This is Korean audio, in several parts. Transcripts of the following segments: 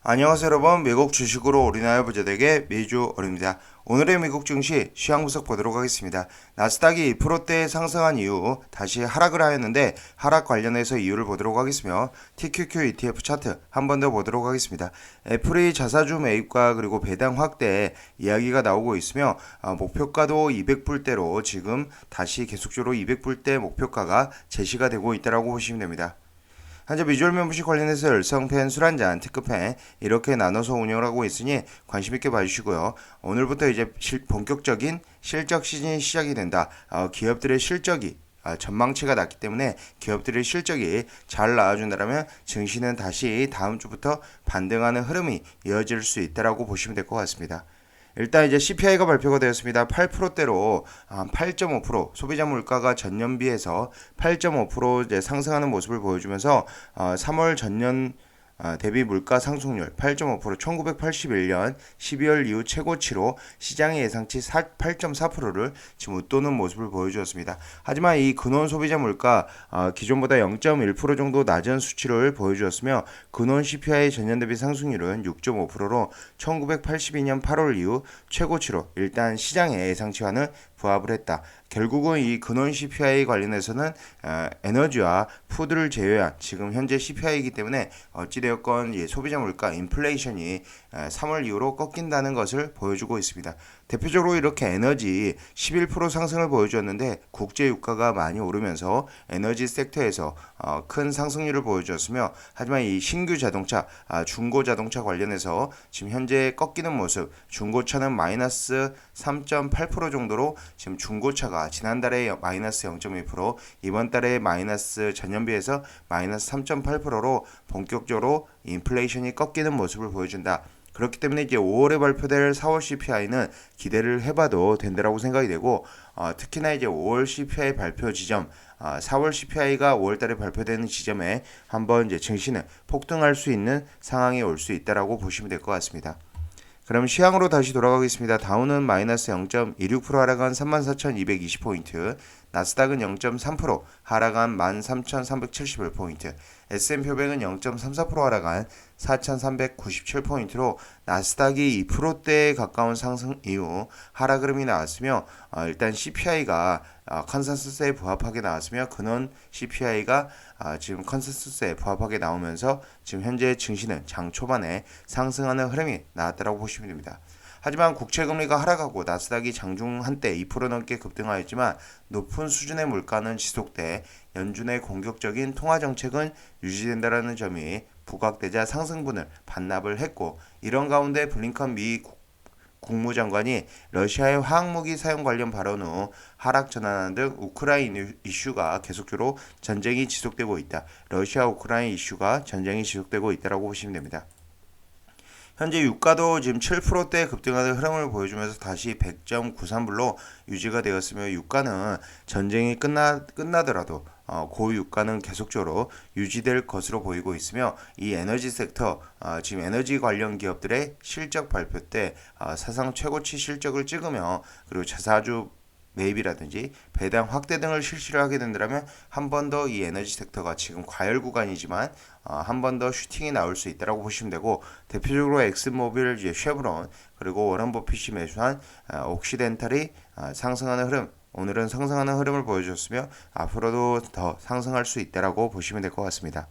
안녕하세요 여러분, 미국 주식으로 올인하여 부자되게 매주 올입니다. 오늘의 미국 증시 시황 분석 보도록 하겠습니다. 나스닥이 2%대 상승한 이후 다시 하락을 하였는데 하락 관련해서 이유를 보도록 하겠으며 TQQ ETF 차트 한 번 더 보도록 하겠습니다. 애플의 자사주 매입과 그리고 배당 확대 이야기가 나오고 있으며 목표가도 200불대로 지금 다시 계속적으로 200불대 목표가가 제시가 되고 있다고 보시면 됩니다. 현재 비주얼 멤버십 관련해서 열성팬, 술한잔, 특급팬 이렇게 나눠서 운영을 하고 있으니 관심있게 봐주시고요. 오늘부터 이제 본격적인 실적 시즌이 시작이 된다. 기업들의 실적이 전망치가 낮기 때문에 기업들의 실적이 잘 나와준다면 증시는 다시 다음 주부터 반등하는 흐름이 이어질 수 있다고 보시면 될 것 같습니다. 일단 이제 CPI가 발표가 되었습니다. 8%대로 8.5% 소비자 물가가 전년 비해서 8.5% 이제 상승하는 모습을 보여주면서 3월 전년 대비 물가 상승률 8.5% 1981년 12월 이후 최고치로 시장의 예상치 8.4%를 지금 웃도는 모습을 보여주었습니다. 하지만 이 근원 소비자 물가 기존보다 0.1% 정도 낮은 수치를 보여주었으며 근원 CPI 전년 대비 상승률은 6.5%로 1982년 8월 이후 최고치로 일단 시장의 예상치와는 부합을 했다. 결국은 이 근원 CPI 관련해서는 에너지와 푸드를 제외한 지금 현재 CPI이기 때문에 어찌되었건 소비자 물가 인플레이션이 3월 이후로 꺾인다는 것을 보여주고 있습니다. 대표적으로 이렇게 에너지 11% 상승을 보여주었는데 국제 유가가 많이 오르면서 에너지 섹터에서 큰 상승률을 보여주었으며 하지만 이 신규 자동차, 중고 자동차 관련해서 지금 현재 꺾이는 모습 중고차는 마이너스 3.8% 정도로 지금 중고차가 지난달에 마이너스 0.2% 이번 달에 마이너스 전년 비해서 마이너스 3.8%로 본격적으로 인플레이션이 꺾이는 모습을 보여준다. 그렇기 때문에 이제 5월에 발표될 4월 CPI는 기대를 해봐도 된다라고 생각이 되고 특히나 이제 5월 CPI 발표 지점 4월 CPI가 5월달에 발표되는 지점에 한번 이제 증시는 폭등할 수 있는 상황이 올 수 있다라고 보시면 될 것 같습니다. 그럼 시황으로 다시 돌아가겠습니다. 다우는 마이너스 0.26% 하락한 34,220포인트, 나스닥은 0.3% 하락한 13,371포인트, S&P 500은 0.34% 하락한 4,397포인트로 나스닥이 2%대에 가까운 상승 이후 하락 흐름이 나왔으며 일단 CPI가 컨센서스에 부합하게 나왔으며 근원 CPI가 지금 컨센서스에 부합하게 나오면서 지금 현재 증시는 장 초반에 상승하는 흐름이 나왔다고 보시면 됩니다. 하지만 국채금리가 하락하고 나스닥이 장중 한때 2% 넘게 급등하였지만 높은 수준의 물가는 지속돼 연준의 공격적인 통화정책은 유지된다는 점이 부각되자 상승분을 반납을 했고 이런 가운데 블링컨 미 국무장관이 러시아의 화학무기 사용 관련 발언 후 하락 전환하는 등 우크라이나 이슈가 계속적으로 전쟁이 지속되고 있다. 러시아 우크라이나 이슈가 전쟁이 지속되고 있다고 보시면 됩니다. 현재 유가도 지금 7%대 급등하는 흐름을 보여주면서 다시 100.93불로 유지가 되었으며 유가는 전쟁이 끝나더라도 고유가는 계속적으로 유지될 것으로 보이고 있으며 이 에너지 섹터 지금 에너지 관련 기업들의 실적 발표 때 사상 최고치 실적을 찍으며 그리고 자사주 매입이라든지 배당 확대 등을 실시를 하게 된다면 한 번 더 이 에너지 섹터가 지금 과열 구간이지만 한 번 더 슈팅이 나올 수 있다고 보시면 되고 대표적으로 엑슨모빌, 쉐브론 그리고 워런 버핏이 매수한 옥시덴탈이 상승하는 흐름 오늘은 상승하는 흐름을 보여줬으며 앞으로도 더 상승할 수 있다고 보시면 될 것 같습니다.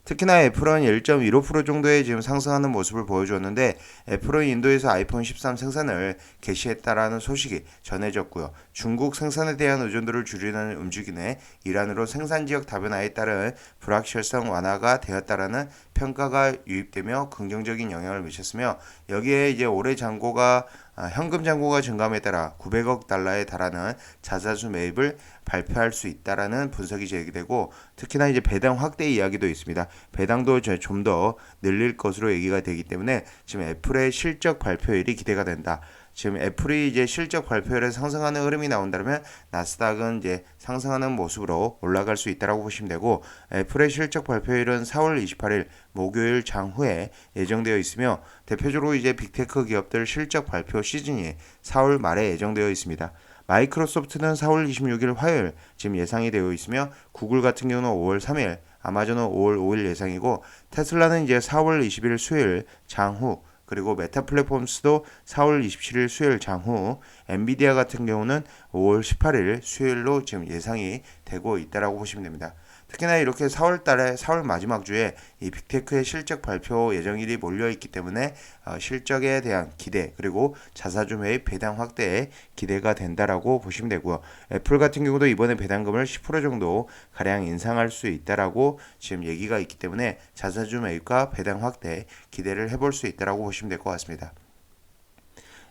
특히나 애플은 1.15% 정도의 지금 상승하는 모습을 보여주었는데 애플은 인도에서 아이폰 13 생산을 개시했다라는 소식이 전해졌고요. 중국 생산에 대한 의존도를 줄이는 움직임에 이란으로 생산 지역 다변화에 따른 불확실성 완화가 되었다라는 평가가 유입되며 긍정적인 영향을 미쳤으며 여기에 이제 올해 잔고가 현금 잔고가 증감에 따라 900억 달러에 달하는 자사주 매입을 발표할 수 있다라는 분석이 제기되고 특히나 이제 배당 확대 이야기도 있습니다. 배당도 좀 더 늘릴 것으로 얘기가 되기 때문에 지금 애플의 실적 발표일이 기대가 된다. 지금 애플이 이제 실적 발표일에 상승하는 흐름이 나온다면 나스닥은 이제 상승하는 모습으로 올라갈 수 있다고 보시면 되고 애플의 실적 발표일은 4월 28일 목요일 장후에 예정되어 있으며 대표적으로 이제 빅테크 기업들 실적 발표 시즌이 4월 말에 예정되어 있습니다. 마이크로소프트는 4월 26일 화요일 지금 예상이 되어 있으며 구글 같은 경우는 5월 3일, 아마존은 5월 5일 예상이고 테슬라는 이제 4월 20일 수요일 장후 그리고 메타 플랫폼스도 4월 27일 수요일 장후 엔비디아 같은 경우는 5월 18일 수요일로 지금 예상이 되고 있다라고 보시면 됩니다. 특히나 이렇게 4월 달에 4월 마지막 주에 이 빅테크의 실적 발표 예정일이 몰려있기 때문에 실적에 대한 기대 그리고 자사주 매입 배당 확대에 기대가 된다라고 보시면 되고요. 애플 같은 경우도 이번에 배당금을 10% 정도 가량 인상할 수 있다라고 지금 얘기가 있기 때문에 자사주 매입과 배당 확대 기대를 해볼 수 있다라고 보시면 될 것 같습니다.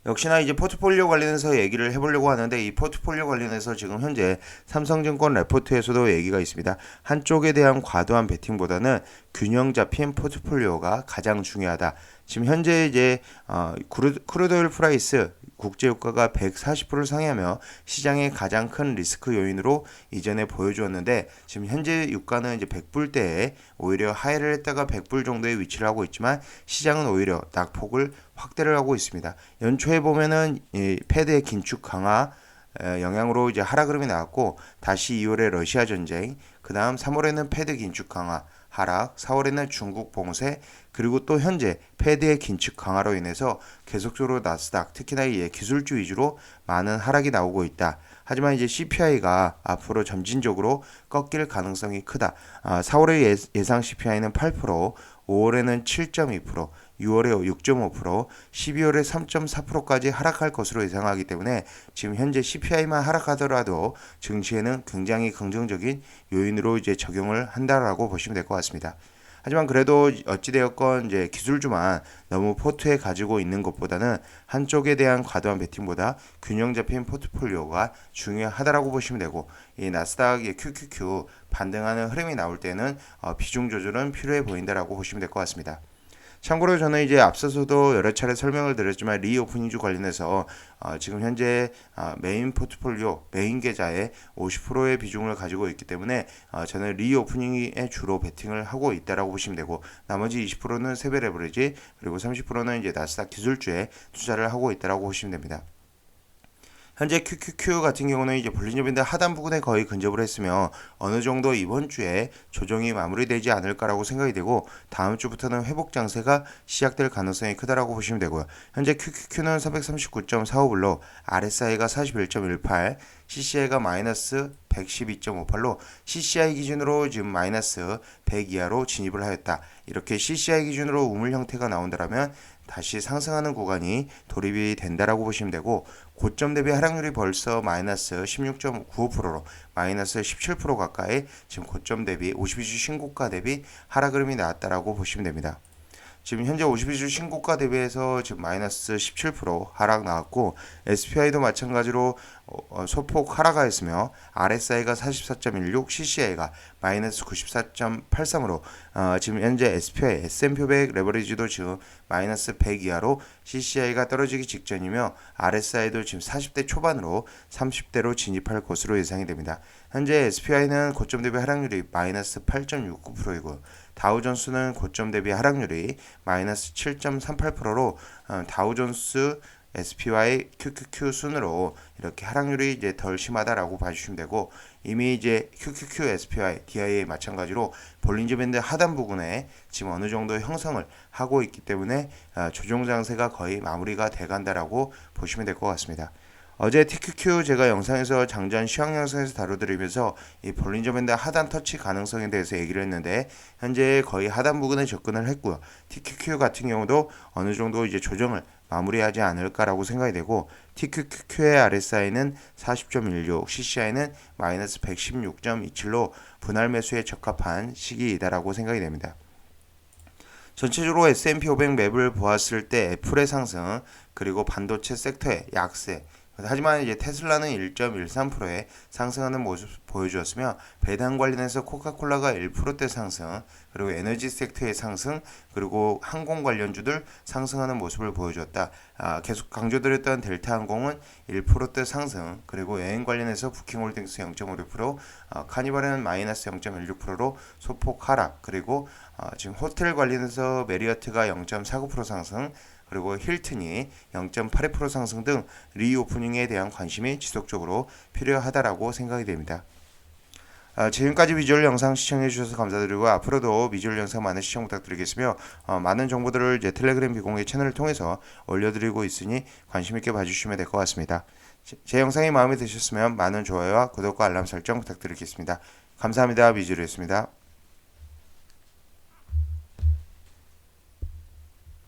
역시나 이제 포트폴리오 관련해서 얘기를 해보려고 하는데 이 포트폴리오 관련해서 지금 현재 삼성증권 레포트에서도 얘기가 있습니다. 한쪽에 대한 과도한 베팅보다는 균형 잡힌 포트폴리오가 가장 중요하다. 지금 현재 이제 크루드 오일 프라이스 국제유가가 140%를 상회하며 시장의 가장 큰 리스크 요인으로 이전에 보여주었는데 지금 현재 유가는 이제 100불대에 오히려 하회를 했다가 100불 정도의 위치를 하고 있지만 시장은 오히려 낙폭을 확대를 하고 있습니다. 연초에 보면은 이 패드의 긴축 강화 영향으로 이제 하락 흐름이 나왔고 다시 2월에 러시아 전쟁, 그 다음 3월에는 패드 긴축 강화 하락, 4월에는 중국 봉쇄, 그리고 또 현재 패드의 긴축 강화로 인해서 계속적으로 나스닥, 특히나 이 기술주 위주로 많은 하락이 나오고 있다. 하지만 이제 CPI가 앞으로 점진적으로 꺾일 가능성이 크다. 4월의 예상 CPI는 8%, 5월에는 7.2%, 6월에 6.5%, 12월에 3.4%까지 하락할 것으로 예상하기 때문에 지금 현재 CPI만 하락하더라도 증시에는 굉장히 긍정적인 요인으로 이제 적용을 한다라고 보시면 될 것 같습니다. 하지만 그래도 어찌되었건 이제 기술주만 너무 포트에 가지고 있는 것보다는 한쪽에 대한 과도한 베팅보다 균형 잡힌 포트폴리오가 중요하다라고 보시면 되고 이 나스닥의 QQQ 반등하는 흐름이 나올 때는 비중 조절은 필요해 보인다라고 보시면 될 것 같습니다. 참고로 저는 이제 앞서서도 여러 차례 설명을 드렸지만 리오프닝주 관련해서 지금 현재 메인 포트폴리오, 메인 계좌의 50%의 비중을 가지고 있기 때문에 저는 리오프닝에 주로 베팅을 하고 있다라고 보시면 되고 나머지 20%는 세배 레버리지 그리고 30%는 이제 나스닥 기술주에 투자를 하고 있다라고 보시면 됩니다. 현재 QQQ 같은 경우는 이제 볼린저 밴드 하단 부근에 거의 근접을 했으며 어느 정도 이번 주에 조정이 마무리되지 않을까라고 생각이 되고 다음 주부터는 회복 장세가 시작될 가능성이 크다라고 보시면 되고요. 현재 QQQ는 439.45불로 RSI가 41.18, CCI가 마이너스 112.58로 CCI 기준으로 지금 마이너스 100 이하로 진입을 하였다. 이렇게 CCI 기준으로 우물 형태가 나온다면 다시 상승하는 구간이 돌입이 된다라고 보시면 되고 고점 대비 하락률이 벌써 마이너스 16.95%로 마이너스 17% 가까이 지금 고점 대비 52주 신고가 대비 하락 흐름이 나왔다라고 보시면 됩니다. 지금 현재 52주 신고가 대비해서 지금 마이너스 17% 하락 나왔고 SPI도 마찬가지로 소폭 하락하였으며 RSI가 44.16, CCI가 마이너스 94.83으로 지금 현재 SPI, S&P 500 레버리지도 지금 마이너스 100 이하로 CCI가 떨어지기 직전이며 RSI도 지금 40대 초반으로 30대로 진입할 것으로 예상이 됩니다. 현재 SPI는 고점 대비 하락률이 마이너스 8.69%이고 다우존스는 고점 대비 하락률이 마이너스 7.38%로 다우존스 SPY, QQQ 순으로 이렇게 하락률이 이제 덜 심하다라고 봐주시면 되고 이미 이제 QQQ, SPY, DIA 마찬가지로 볼린저 밴드 하단 부분에 지금 어느 정도 형성을 하고 있기 때문에 조정 장세가 거의 마무리가 돼간다라고 보시면 될 것 같습니다. 어제 TQQ 제가 영상에서 장전 시황 영상에서 다뤄드리면서 이 볼린저 밴드 하단 터치 가능성에 대해서 얘기를 했는데 현재 거의 하단 부근에 접근을 했고요. TQQ 같은 경우도 어느 정도 이제 조정을 마무리하지 않을까라고 생각이 되고 TQQ의 RSI는 40.16, CCI는 마이너스 116.27로 분할 매수에 적합한 시기이다라고 생각이 됩니다. 전체적으로 S&P 500 맵을 보았을 때 애플의 상승 그리고 반도체 섹터의 약세 하지만 이제 테슬라는 1.13%의 상승하는 모습 보여주었으며 배당 관련해서 코카콜라가 1%대 상승 그리고 에너지 섹터의 상승 그리고 항공 관련주들 상승하는 모습을 보여주었다. 계속 강조드렸던 델타항공은 1%대 상승 그리고 여행 관련해서 부킹홀딩스 0.56%, 카니발은 마이너스 0.16%로 소폭 하락 그리고 지금 호텔 관련해서 메리어트가 0.49% 상승 그리고 힐튼이 0.82% 상승 등 리오프닝에 대한 관심이 지속적으로 필요하다라고 생각이 됩니다. 지금까지 비주얼 영상 시청해주셔서 감사드리고 앞으로도 비주얼 영상 많은 시청 부탁드리겠으며 많은 정보들을 이제 텔레그램 비공개 채널을 통해서 올려드리고 있으니 관심있게 봐주시면 될 것 같습니다. 제 영상이 마음에 드셨으면 많은 좋아요와 구독과 알람 설정 부탁드리겠습니다. 감사합니다. 비주얼이었습니다.